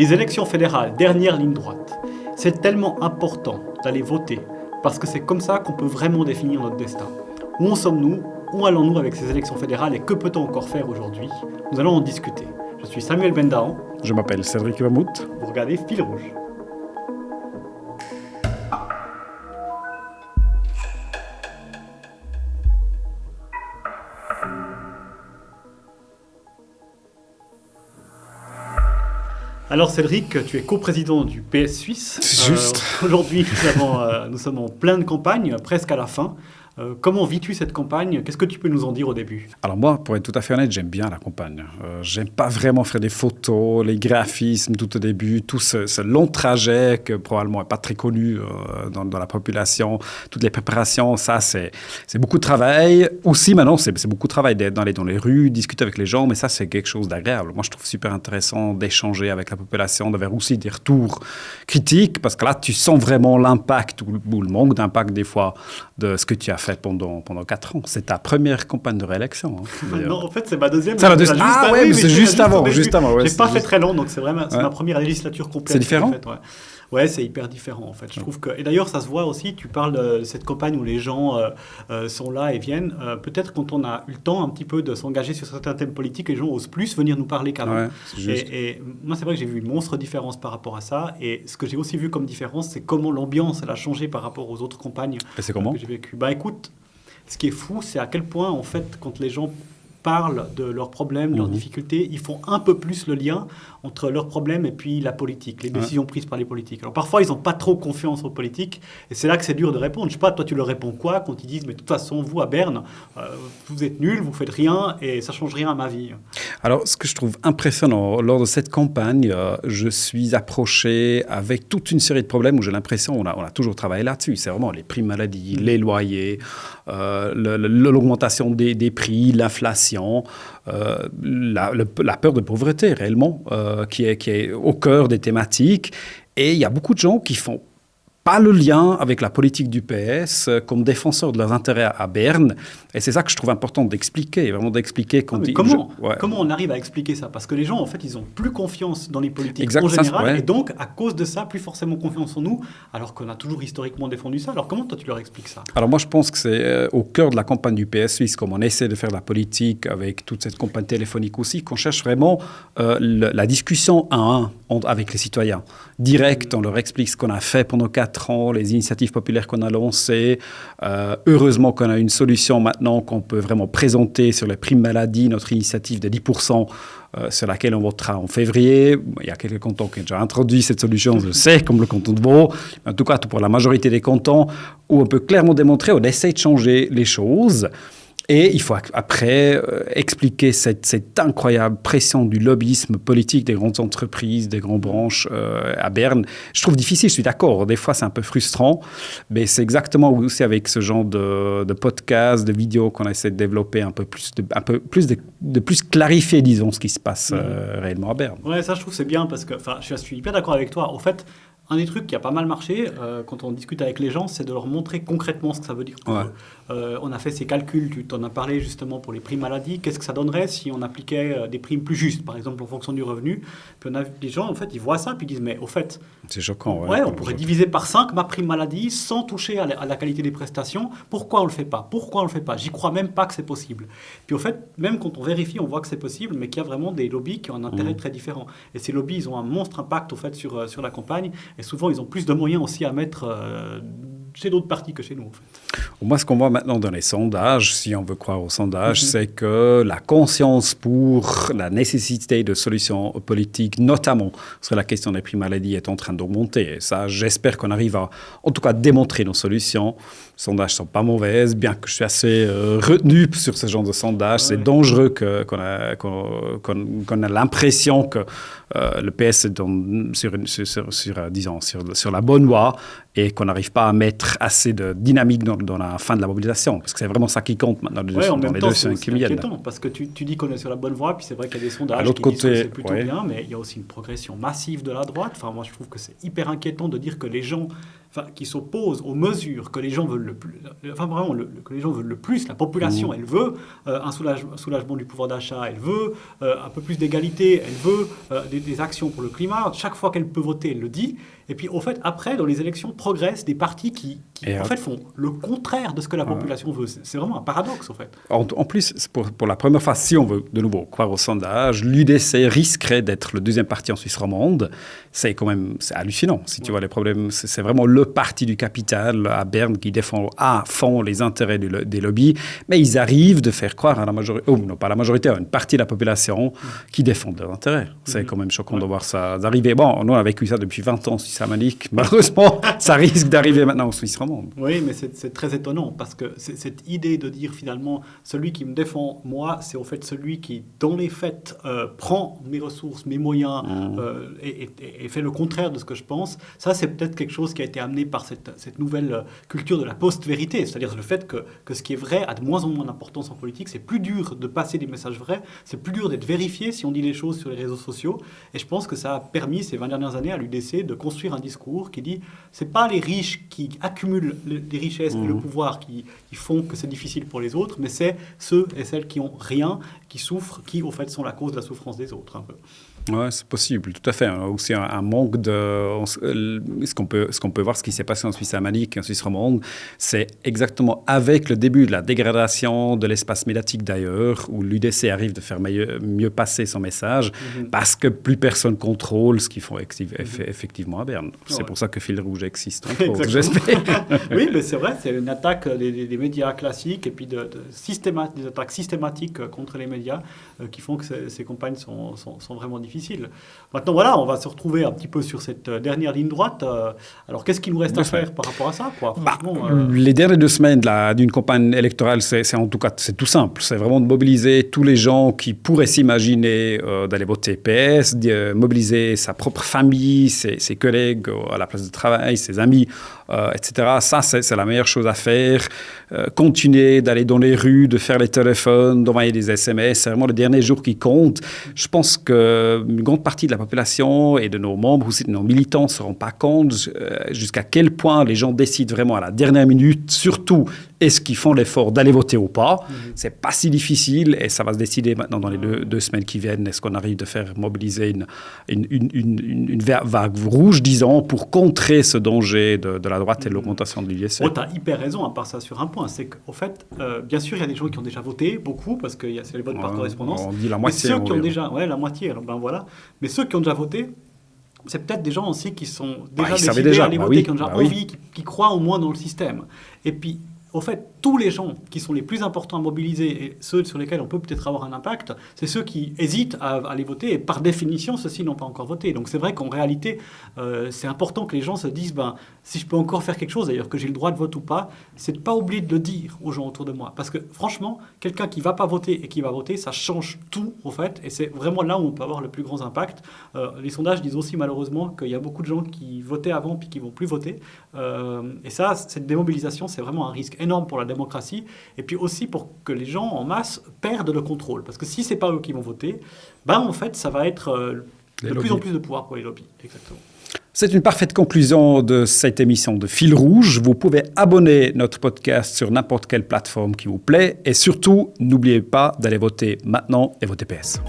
Les élections fédérales, dernière ligne droite. C'est tellement important d'aller voter, parce que c'est comme ça qu'on peut vraiment définir notre destin. Où en sommes-nous? Où allons-nous avec ces élections fédérales et que peut-on encore faire aujourd'hui? Nous allons en discuter. Je suis Samuel Bendahan. Je m'appelle Cédric Vermouth. Vous regardez Fil Rouge. Alors Cédric, tu es coprésident du PS Suisse. C'est juste. Aujourd'hui, nous sommes en pleine campagne, presque à la fin. Comment vis-tu cette campagne? Qu'est-ce que tu peux nous en dire au début? Alors moi, pour être tout à fait honnête, j'aime bien la campagne. J'aime pas vraiment faire des photos, les graphismes tout au début, tout ce long trajet que probablement n'est pas très connu dans la population, toutes les préparations, ça c'est beaucoup de travail. Aussi maintenant, c'est beaucoup de travail d'aller dans les rues, discuter avec les gens, mais ça c'est quelque chose d'agréable. Moi je trouve super intéressant d'échanger avec la population, d'avoir aussi des retours critiques, parce que là tu sens vraiment l'impact ou le manque d'impact des fois de ce que tu as fait pendant 4 ans. C'est ta première campagne de réélection. Non, en fait, c'est ma deuxième. C'est la deuxième. Ah ouais, mais c'est juste avant. Ouais, j'ai pas fait très long, donc c'est vraiment ma première législature complète. C'est différent. En fait, ouais, c'est hyper différent en fait. Je trouve que, et d'ailleurs, ça se voit aussi. Tu parles de cette campagne où les gens sont là et viennent. Peut-être quand on a eu le temps un petit peu de s'engager sur certains thèmes politiques, les gens osent plus venir nous parler qu'avant. Ouais, et moi, c'est vrai que j'ai vu une monstre différence par rapport à ça. Et ce que j'ai aussi vu comme différence, c'est comment l'ambiance elle a changé par rapport aux autres campagnes et c'est comment que j'ai vécues. Bah écoute, ce qui est fou, c'est à quel point en fait, quand les gens parlent de leurs problèmes, de leurs difficultés, ils font un peu plus le lien entre leurs problèmes et puis la politique, les décisions prises par les politiques. Alors parfois, ils n'ont pas trop confiance aux politiques, et c'est là que c'est dur de répondre. Je sais pas, toi tu leur réponds quoi quand ils disent, mais de toute façon, vous à Berne, vous êtes nuls, vous faites rien, et ça change rien à ma vie. Alors, ce que je trouve impressionnant, lors de cette campagne, je suis approché avec toute une série de problèmes où j'ai l'impression qu'on a toujours travaillé là-dessus. C'est vraiment les primes maladie, les loyers, l'augmentation des prix, l'inflation, la peur de pauvreté réellement, qui est au cœur des thématiques. Et il y a beaucoup de gens qui font pas le lien avec la politique du PS comme défenseurs de leurs intérêts à Berne. Et c'est ça que je trouve important d'expliquer, vraiment d'expliquer. Comment on arrive à expliquer ça? Parce que les gens, en fait, ils n'ont plus confiance dans les politiques en général. Et donc, à cause de ça, plus forcément confiance en nous, alors qu'on a toujours historiquement défendu ça. Alors, comment toi, tu leur expliques ça? Alors, moi, je pense que c'est au cœur de la campagne du PS Suisse, comme on essaie de faire de la politique avec toute cette campagne téléphonique aussi, qu'on cherche vraiment la discussion 1 à 1 avec les citoyens. Direct, on leur explique ce qu'on a fait pendant 4 ans, les initiatives populaires qu'on a lancées. Heureusement qu'on a une solution maintenant qu'on peut vraiment présenter sur les primes maladie, notre initiative de 10%, sur laquelle on votera en février. Il y a quelques cantons qui ont déjà introduit cette solution, je sais, comme le canton de Vaud. En tout cas, pour la majorité des cantons, où on peut clairement démontrer, on essaie de changer les choses. Et il faut après expliquer cette incroyable pression du lobbyisme politique des grandes entreprises, des grandes branches à Berne. Je trouve difficile, je suis d'accord. Des fois, c'est un peu frustrant. Mais c'est exactement aussi avec ce genre de podcasts, de vidéos qu'on essaie de développer un peu plus de plus clarifier, disons, ce qui se passe réellement à Berne. Ouais, ça, je trouve que c'est bien parce que je suis hyper d'accord avec toi. En fait, un des trucs qui a pas mal marché quand on discute avec les gens, c'est de leur montrer concrètement ce que ça veut dire. On a fait ces calculs, tu t'en as parlé justement pour les primes maladie. Qu'est-ce que ça donnerait si on appliquait des primes plus justes, par exemple en fonction du revenu? Puis on a des gens, en fait, ils voient ça puis ils disent, mais au fait, c'est choquant. On pourrait diviser par 5 ma prime maladie sans toucher à la qualité des prestations. Pourquoi on le fait pas? J'y crois même pas que c'est possible. Puis au fait, même quand on vérifie, on voit que c'est possible, mais qu'il y a vraiment des lobbies qui ont un intérêt très différent. Et ces lobbies, ils ont un monstre impact au fait sur la campagne. Et souvent, ils ont plus de moyens aussi à mettre chez d'autres partis que chez nous, en fait. Moi, ce qu'on voit maintenant dans les sondages, si on veut croire aux sondages, c'est que la conscience pour la nécessité de solutions politiques, notamment sur la question des primes maladie, est en train d'augmenter. Et ça, j'espère qu'on arrive à, en tout cas, démontrer nos solutions. Les sondages ne sont pas mauvaises, bien que je suis assez retenu sur ce genre de sondages. C'est dangereux qu'on a l'impression que le PS est sur la bonne voie et qu'on n'arrive pas à mettre assez de dynamique dans la fin de la mobilisation. Parce que c'est vraiment ça qui compte maintenant dans les 2 semaines qui viennent. Parce que tu dis qu'on est sur la bonne voie, puis c'est vrai qu'il y a des sondages qui disent que c'est plutôt bien, mais il y a aussi une progression massive de la droite. Enfin, moi, je trouve que c'est hyper inquiétant de dire que les gens qui s'oppose aux mesures que les gens veulent le plus, que les gens veulent le plus, la population, elle veut un soulagement du pouvoir d'achat, elle veut un peu plus d'égalité, elle veut des actions pour le climat. Chaque fois qu'elle peut voter, elle le dit. Et puis, au fait, après, dans les élections, progressent des partis qui en fait, font le contraire de ce que la population veut. C'est vraiment un paradoxe, en fait. En plus, pour la première fois, si on veut de nouveau croire au sondage, l'UDC risquerait d'être le deuxième parti en Suisse romande. C'est hallucinant. Si tu vois les problèmes, c'est vraiment le parti du capital à Berne qui défend à fond les intérêts des lobbies, mais ils arrivent de faire croire à la majorité, non pas la majorité, à une partie de la population qui défend leurs intérêts. C'est quand même choquant de voir ça arriver. Bon, nous on a vécu ça depuis 20 ans en Suisse alémanique. Malheureusement, ça risque d'arriver maintenant en Suisse romande. Oui, mais c'est très étonnant parce que cette idée de dire finalement celui qui me défend moi, c'est au fait celui qui, dans les faits, prend mes ressources, mes moyens et fait le contraire de ce que je pense. Ça, c'est peut-être quelque chose qui a été amené par cette nouvelle culture de la post-vérité, c'est-à-dire le fait que ce qui est vrai a de moins en moins d'importance en politique. C'est plus dur de passer des messages vrais, c'est plus dur d'être vérifié si on dit les choses sur les réseaux sociaux. Et je pense que ça a permis ces 20 dernières années à l'UDC de construire un discours qui dit c'est pas les riches qui accumulent des richesses et le pouvoir qui font que c'est difficile pour les autres, mais c'est ceux et celles qui ont rien, qui souffrent, qui au fait sont la cause de la souffrance des autres un peu. Oui, c'est possible, tout à fait. On a aussi un manque de... Ce qu'on peut voir, ce qui s'est passé en Suisse alémanique et en Suisse romande, c'est exactement avec le début de la dégradation de l'espace médiatique d'ailleurs, où l'UDC arrive de faire mieux passer son message, parce que plus personne contrôle ce qu'ils font effectivement à Berne. C'est pour ça que Fil Rouge existe, entre autres, j'espère. Oui, mais c'est vrai, c'est une attaque des médias classiques et puis des attaques systématiques contre les médias qui font que ces campagnes sont vraiment difficiles. Maintenant, voilà, on va se retrouver un petit peu sur cette dernière ligne droite. Alors, qu'est-ce qu'il nous reste à faire par rapport à ça, quoi? Les dernières 2 semaines d'une campagne électorale, c'est en tout cas c'est tout simple. C'est vraiment de mobiliser tous les gens qui pourraient s'imaginer d'aller voter PS, de mobiliser sa propre famille, ses collègues à la place de travail, ses amis, etc. Ça, c'est la meilleure chose à faire. Continuer d'aller dans les rues, de faire les téléphones, d'envoyer des SMS. C'est vraiment le dernier jour qui compte. Je pense qu'une grande partie de la population et de nos membres, aussi de nos militants, ne se rendent pas compte jusqu'à quel point les gens décident vraiment à la dernière minute, surtout est-ce qu'ils font l'effort d'aller voter ou pas. C'est pas si difficile et ça va se décider maintenant dans les deux semaines qui viennent. Est-ce qu'on arrive de faire mobiliser une vague rouge, disons, pour contrer ce danger de la droite et de l'augmentation de l'UDC? Tu as hyper raison, à part ça, sur un point. C'est qu'au fait, bien sûr, il y a des gens qui ont déjà voté, beaucoup, parce que c'est les votes par correspondance. On dit la moitié. Mais ceux qui ont déjà... Ouais, la moitié, alors ben voilà. Mais ceux qui ont déjà voté, c'est peut-être des gens aussi qui sont déjà décidés à aller voter, qui ont déjà envie, qui croient au moins dans le système. Et puis, au fait, tous les gens qui sont les plus importants à mobiliser et ceux sur lesquels on peut peut-être avoir un impact, c'est ceux qui hésitent à aller voter et par définition, ceux-ci n'ont pas encore voté. Donc c'est vrai qu'en réalité, c'est important que les gens se disent si je peux encore faire quelque chose, d'ailleurs que j'ai le droit de vote ou pas, c'est de ne pas oublier de le dire aux gens autour de moi. Parce que franchement, quelqu'un qui ne va pas voter et qui va voter, ça change tout au fait et c'est vraiment là où on peut avoir le plus grand impact. Les sondages disent aussi malheureusement qu'il y a beaucoup de gens qui votaient avant puis qui ne vont plus voter. Et ça, cette démobilisation, c'est vraiment un risque énorme pour la démocratie et puis aussi pour que les gens en masse perdent le contrôle. Parce que si ce n'est pas eux qui vont voter, en fait, ça va être de plus en plus de pouvoir pour les lobbies. Exactement. C'est une parfaite conclusion de cette émission de Fil Rouge. Vous pouvez abonner notre podcast sur n'importe quelle plateforme qui vous plaît et surtout, n'oubliez pas d'aller voter maintenant et voter PS.